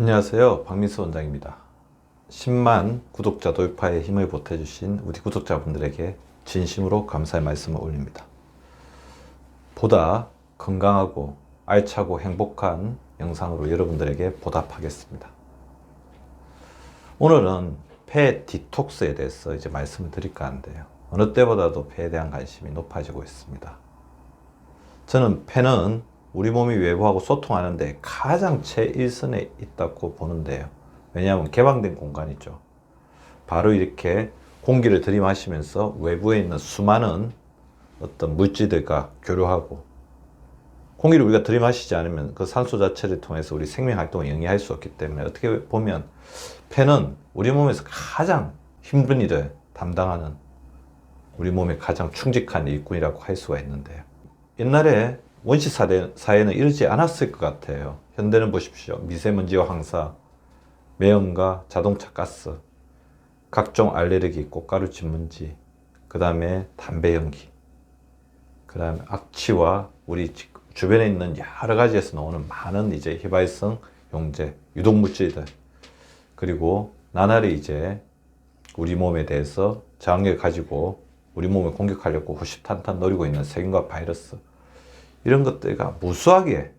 안녕하세요. 박민수 원장입니다. 10만 구독자 돌파에 힘을 보태주신 우리 구독자분들에게 진심으로 감사의 말씀을 올립니다. 보다 건강하고 알차고 행복한 영상으로 여러분들에게 보답하겠습니다. 오늘은 폐 디톡스에 대해서 이제 말씀을 드릴까 하는데요. 어느 때보다도 폐에 대한 관심이 높아지고 있습니다. 저는 폐는 우리 몸이 외부하고 소통하는데 가장 최일선에 있다고 보는데요. 왜냐하면 개방된 공간이죠. 바로 이렇게 공기를 들이마시면서 외부에 있는 수많은 어떤 물질들과 교류하고, 공기를 우리가 들이마시지 않으면 그 산소 자체를 통해서 우리 생명 활동을 영위할 수 없기 때문에 어떻게 보면 폐는 우리 몸에서 가장 힘든 일을 담당하는 우리 몸의 가장 충직한 일꾼이라고 할 수가 있는데요. 옛날에 원시 사회는 이러지 않았을 것 같아요. 현대는 보십시오. 미세먼지와 황사, 매연과 자동차 가스, 각종 알레르기, 꽃가루 진먼지, 그 다음에 담배 연기, 그 다음에 악취와 우리 주변에 있는 여러 가지에서 나오는 많은 이제 휘발성 용제, 유독물질들, 그리고 나날이 이제 우리 몸에 대해서 저항력을 가지고 우리 몸을 공격하려고 호시탄탄 노리고 있는 세균과 바이러스, 이런 것들과 무수하게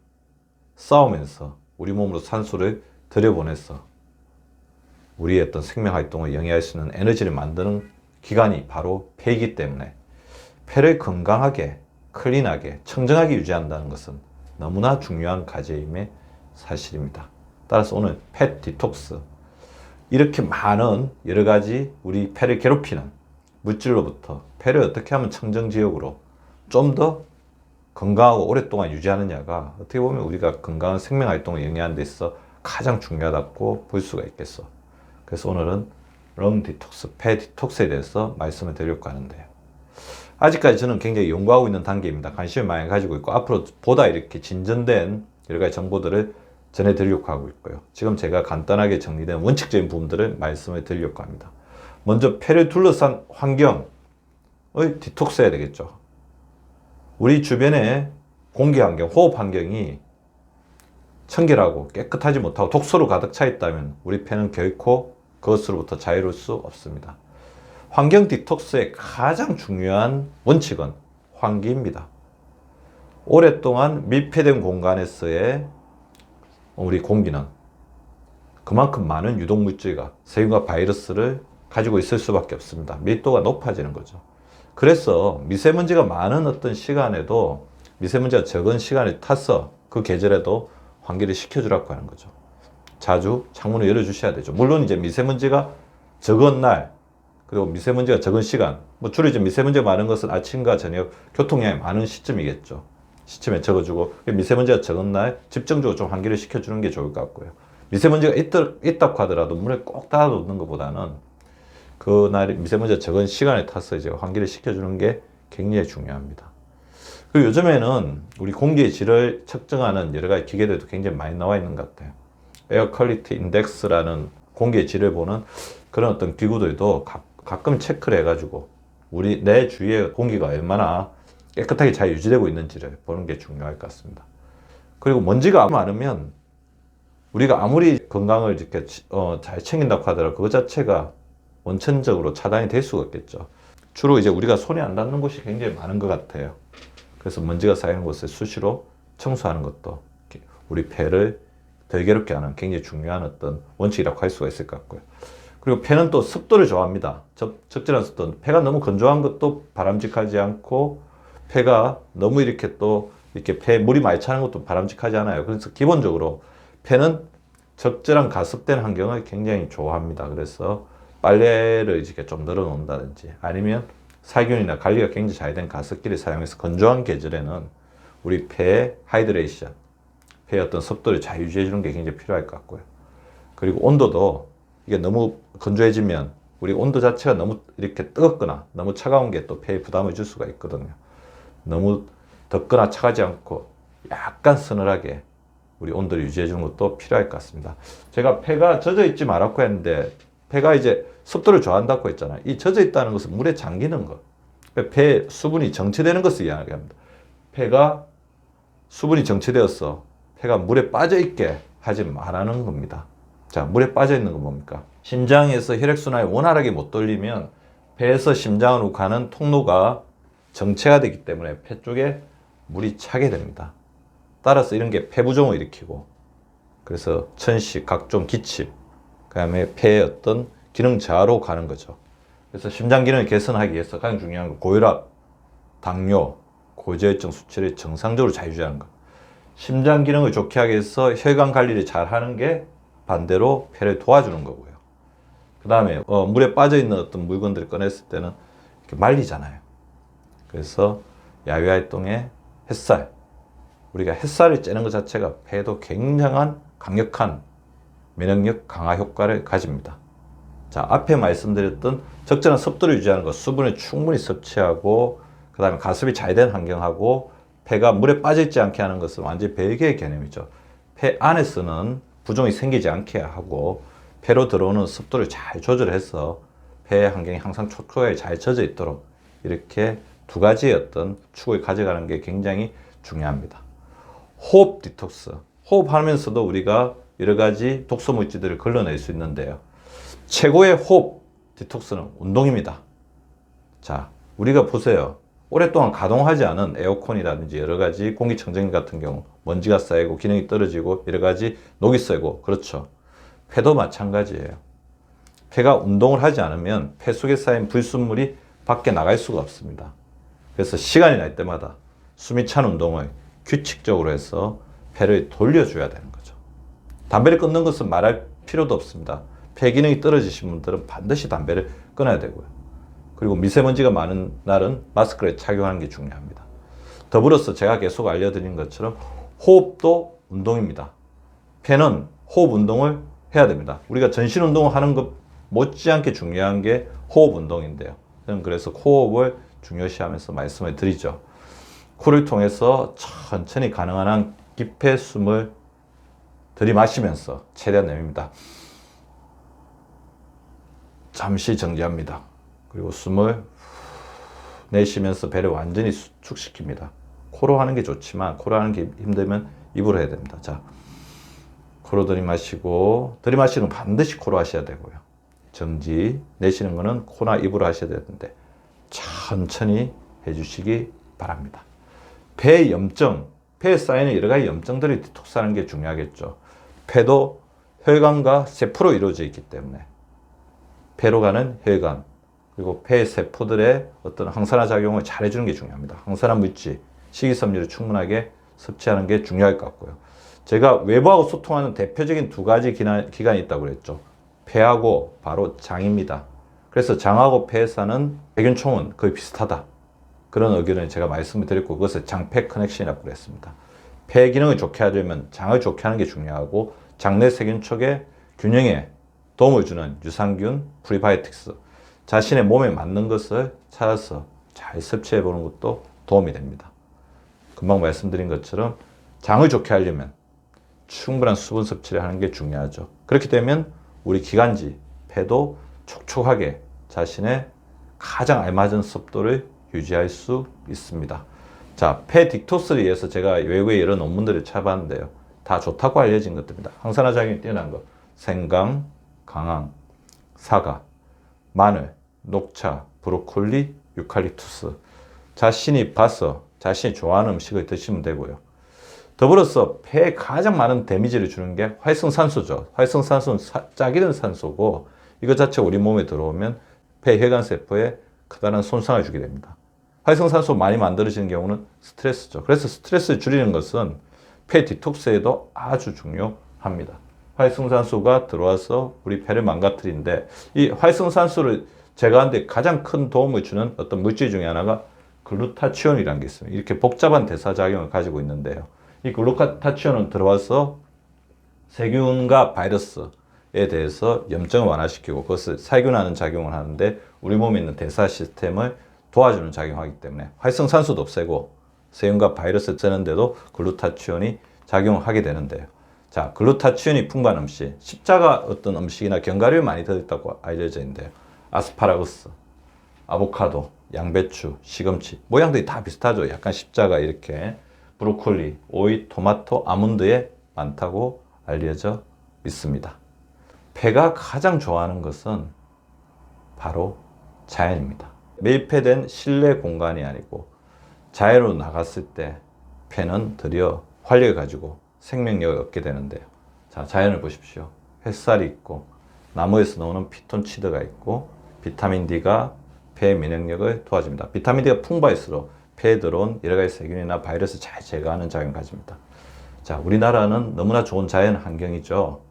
싸우면서 우리 몸으로 산소를 들여보내서 우리의 어떤 생명 활동을 영위할 수 있는 에너지를 만드는 기관이 바로 폐이기 때문에 폐를 건강하게, 클린하게, 청정하게 유지한다는 것은 너무나 중요한 과제임의 사실입니다. 따라서 오늘 폐 디톡스, 이렇게 많은 여러 가지 우리 폐를 괴롭히는 물질로부터 폐를 어떻게 하면 청정지역으로 좀 더 건강하고 오랫동안 유지하느냐가 어떻게 보면 우리가 건강한 생명 활동을 영위하는 데 있어서 가장 중요하다고 볼 수가 있겠어. 그래서 오늘은 럼 디톡스, 폐 디톡스에 대해서 말씀을 드리려고 하는데요. 아직까지 저는 굉장히 연구하고 있는 단계입니다. 관심을 많이 가지고 있고 앞으로 보다 이렇게 진전된 여러 가지 정보들을 전해드리려고 하고 있고요. 지금 제가 간단하게 정리된 원칙적인 부분들을 말씀을 드리려고 합니다. 먼저 폐를 둘러싼 환경의 디톡스 해야 되겠죠. 우리 주변의 공기 환경, 호흡 환경이 청결하고 깨끗하지 못하고 독소로 가득 차 있다면 우리 폐는 결코 그것으로부터 자유로울 수 없습니다. 환경 디톡스의 가장 중요한 원칙은 환기입니다. 오랫동안 밀폐된 공간에서의 우리 공기는 그만큼 많은 유독물질과 세균과 바이러스를 가지고 있을 수밖에 없습니다. 밀도가 높아지는 거죠. 그래서 미세먼지가 많은 어떤 시간에도, 미세먼지가 적은 시간에 타서 그 계절에도 환기를 시켜주라고 하는 거죠. 자주 창문을 열어주셔야 되죠. 물론 이제 미세먼지가 적은 날, 그리고 미세먼지가 적은 시간, 주로 이제 미세먼지가 많은 것은 아침과 저녁 교통량이 많은 시점이겠죠. 시점에 적어주고, 미세먼지가 적은 날 집중적으로 좀 환기를 시켜주는 게 좋을 것 같고요. 미세먼지가 있다고 하더라도 문을 꼭 닫아놓는 것보다는 그날 미세먼지가 적은 시간에 타서 이제 환기를 시켜주는 게 굉장히 중요합니다. 그리고 요즘에는 우리 공기의 질을 측정하는 여러 가지 기계들도 굉장히 많이 나와 있는 것 같아요. 에어 퀄리티 인덱스라는 공기의 질을 보는 그런 어떤 기구들도 가끔 체크를 해가지고 내 주위의 공기가 얼마나 깨끗하게 잘 유지되고 있는지를 보는 게 중요할 것 같습니다. 그리고 먼지가 많으면 우리가 아무리 건강을 이렇게 잘 챙긴다고 하더라도 그것 자체가 원천적으로 차단이 될 수가 없겠죠. 주로 이제 우리가 손이 안 닿는 곳이 굉장히 많은 것 같아요. 그래서 먼지가 쌓이는 곳을 수시로 청소하는 것도 우리 폐를 덜 괴롭게 하는 굉장히 중요한 어떤 원칙이라고 할 수가 있을 것 같고요. 그리고 폐는 또 습도를 좋아합니다. 적절한 습도. 폐가 너무 건조한 것도 바람직하지 않고, 폐가 너무 이렇게 또 이렇게 폐에 물이 많이 차는 것도 바람직하지 않아요. 그래서 기본적으로 폐는 적절한 가습된 환경을 굉장히 좋아합니다. 그래서 빨래를 이렇게 좀 늘어 놓는다든지, 아니면 살균이나 관리가 굉장히 잘 된 가습기를 사용해서 건조한 계절에는 우리 폐의 하이드레이션, 폐의 어떤 습도를 잘 유지해 주는 게 굉장히 필요할 것 같고요. 그리고 온도도 이게 너무 건조해지면 우리 온도 자체가 너무 이렇게 뜨겁거나 너무 차가운 게 또 폐에 부담을 줄 수가 있거든요. 너무 덥거나 차가지 않고 약간 서늘하게 우리 온도를 유지해 주는 것도 필요할 것 같습니다. 제가 폐가 젖어 있지 말았고 했는데, 폐가 이제 습도를 좋아한다고 했잖아요. 이 젖어 있다는 것은 물에 잠기는 것. 폐에 수분이 정체되는 것을 이야기합니다. 폐가 수분이 정체되어서 폐가 물에 빠져 있게 하지 말라는 겁니다. 자, 물에 빠져 있는 건 뭡니까? 심장에서 혈액순환이 원활하게 못 돌리면 배에서 심장으로 가는 통로가 정체가 되기 때문에 폐 쪽에 물이 차게 됩니다. 따라서 이런 게 폐부종을 일으키고, 그래서 천식, 각종 기침, 그 다음에 폐의 어떤 기능 저하로 가는 거죠. 그래서 심장 기능을 개선하기 위해서 가장 중요한 건 고혈압, 당뇨, 고지혈증 수치를 정상적으로 잘 유지하는 것. 심장 기능을 좋게 하기 위해서 혈관 관리를 잘 하는 게 반대로 폐를 도와주는 거고요. 그 다음에 물에 빠져있는 어떤 물건들을 꺼냈을 때는 이렇게 말리잖아요. 그래서 야외활동에 햇살, 우리가 햇살을 쬐는 것 자체가 폐에도 굉장한 강력한 면역력 강화 효과를 가집니다. 자, 앞에 말씀드렸던 적절한 습도를 유지하는 것, 수분을 충분히 섭취하고, 그 다음에 가습이 잘 된 환경하고, 폐가 물에 빠져있지 않게 하는 것은 완전히 별개의 개념이죠. 폐 안에서는 부종이 생기지 않게 하고, 폐로 들어오는 습도를 잘 조절해서 폐의 환경이 항상 촉촉하게 잘 젖어 있도록 이렇게 두 가지의 어떤 축을 가져가는 게 굉장히 중요합니다. 호흡 디톡스. 호흡하면서도 우리가 여러 가지 독소 물질들을 걸러낼 수 있는데요. 최고의 호흡 디톡스는 운동입니다. 자, 우리가 보세요. 오랫동안 가동하지 않은 에어컨이라든지 여러 가지 공기청정기 같은 경우 먼지가 쌓이고 기능이 떨어지고 여러 가지 녹이 쌓이고, 그렇죠. 폐도 마찬가지예요. 폐가 운동을 하지 않으면 폐 속에 쌓인 불순물이 밖에 나갈 수가 없습니다. 그래서 시간이 날 때마다 숨이 찬 운동을 규칙적으로 해서 폐를 돌려줘야 되는 거죠. 담배를 끊는 것은 말할 필요도 없습니다. 폐 기능이 떨어지신 분들은 반드시 담배를 끊어야 되고요. 그리고 미세먼지가 많은 날은 마스크를 착용하는 게 중요합니다. 더불어서 제가 계속 알려드린 것처럼 호흡도 운동입니다. 폐는 호흡 운동을 해야 됩니다. 우리가 전신 운동을 하는 것 못지않게 중요한 게 호흡 운동인데요. 저는 그래서 호흡을 중요시하면서 말씀을 드리죠. 코를 통해서 천천히 가능한 한 깊게 숨을 들이마시면서 최대한 내밉니다. 잠시 정지합니다. 그리고 숨을 내쉬면서 배를 완전히 수축시킵니다. 코로 하는 게 좋지만 코로 하는 게 힘들면 입으로 해야 됩니다. 자, 코로 들이마시고, 들이마시는 건 반드시 코로 하셔야 되고요. 정지, 내쉬는 거는 코나 입으로 하셔야 되는데 천천히 해주시기 바랍니다. 폐 염증, 폐에 쌓이는 여러 가지 염증들을 디톡스하는 게 중요하겠죠. 폐도 혈관과 세포로 이루어져 있기 때문에 폐로 가는 혈관, 그리고 폐 세포들의 어떤 항산화 작용을 잘 해주는 게 중요합니다. 항산화 물질, 식이섬유를 충분하게 섭취하는 게 중요할 것 같고요. 제가 외부하고 소통하는 대표적인 두 가지 기관이 있다고 그랬죠. 폐하고 바로 장입니다. 그래서 장하고 폐에 사는 세균총은 거의 비슷하다. 그런 의견을 제가 말씀을 드렸고, 그것을 장폐 커넥션이라고 그랬습니다. 폐 기능을 좋게 하려면 장을 좋게 하는 게 중요하고, 장내 세균촉의 균형에 도움을 주는 유산균, 프리바이오틱스, 자신의 몸에 맞는 것을 찾아서 잘 섭취해 보는 것도 도움이 됩니다. 금방 말씀드린 것처럼 장을 좋게 하려면 충분한 수분 섭취를 하는 게 중요하죠. 그렇게 되면 우리 기관지, 폐도 촉촉하게 자신의 가장 알맞은 습도를 유지할 수 있습니다. 자, 폐 디톡스를 위해서 제가 외국의 여러 논문들을 찾아봤는데요. 다 좋다고 알려진 것들입니다. 항산화 작용이 뛰어난 것. 생강, 강황, 사과, 마늘, 녹차, 브로콜리, 유칼립투스. 자신이 봐서 자신이 좋아하는 음식을 드시면 되고요. 더불어서 폐에 가장 많은 데미지를 주는 게 활성산소죠. 활성산소는 짝이른 산소고, 이것 자체가 우리 몸에 들어오면 폐 혈관세포에 커다란 손상을 주게 됩니다. 활성산소 많이 만들어지는 경우는 스트레스죠. 그래서 스트레스를 줄이는 것은 폐 디톡스에도 아주 중요합니다. 활성산소가 들어와서 우리 폐를 망가뜨리는데, 이 활성산소를 제거하는 데 가장 큰 도움을 주는 어떤 물질 중에 하나가 글루타치온이라는 게 있습니다. 이렇게 복잡한 대사작용을 가지고 있는데요. 이 글루타치온은 들어와서 세균과 바이러스에 대해서 염증을 완화시키고 그것을 살균하는 작용을 하는데, 우리 몸에 있는 대사 시스템을 도와주는 작용을 하기 때문에 활성산소도 없애고 세균과 바이러스를 쓰는데도 글루타치온이 작용을 하게 되는데요. 자, 글루타치온이 풍부한 음식, 십자가 어떤 음식이나 견과류에 많이 들어있다고 알려져 있는데요. 아스파라거스, 아보카도, 양배추, 시금치, 모양들이 다 비슷하죠. 약간 십자가 이렇게. 브로콜리, 오이, 토마토, 아몬드에 많다고 알려져 있습니다. 폐가 가장 좋아하는 것은 바로 자연입니다. 밀폐된 실내 공간이 아니고 자연으로 나갔을 때 폐는 드디어 활력을 가지고 생명력을 얻게 되는데요. 자, 자연을 보십시오. 햇살이 있고 나무에서 나오는 피톤치드가 있고 비타민 D가 폐 면역력을 도와줍니다. 비타민 D가 풍부할수록 폐에 들어온 여러 가지 세균이나 바이러스 잘 제거하는 작용을 가집니다. 자, 우리나라는 너무나 좋은 자연 환경이죠.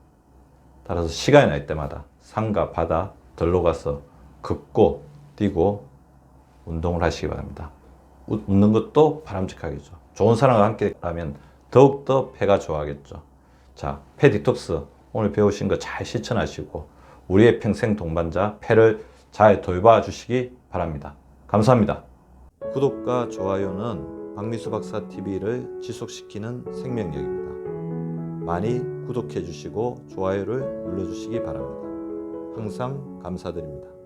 따라서 시간이 날 때마다 산과 바다 들로 가서 걷고 뛰고 운동을 하시기 바랍니다. 웃는 것도 바람직하겠죠. 좋은 사람과 함께 하면 더욱더 폐가 좋아하겠죠. 자, 폐 디톡스 오늘 배우신 거 잘 실천하시고 우리의 평생 동반자 폐를 잘 돌봐주시기 바랍니다. 감사합니다. 구독과 좋아요는 박미수 박사 TV를 지속시키는 생명력입니다. 많이 구독해 주시고 좋아요를 눌러 주시기 바랍니다. 항상 감사드립니다.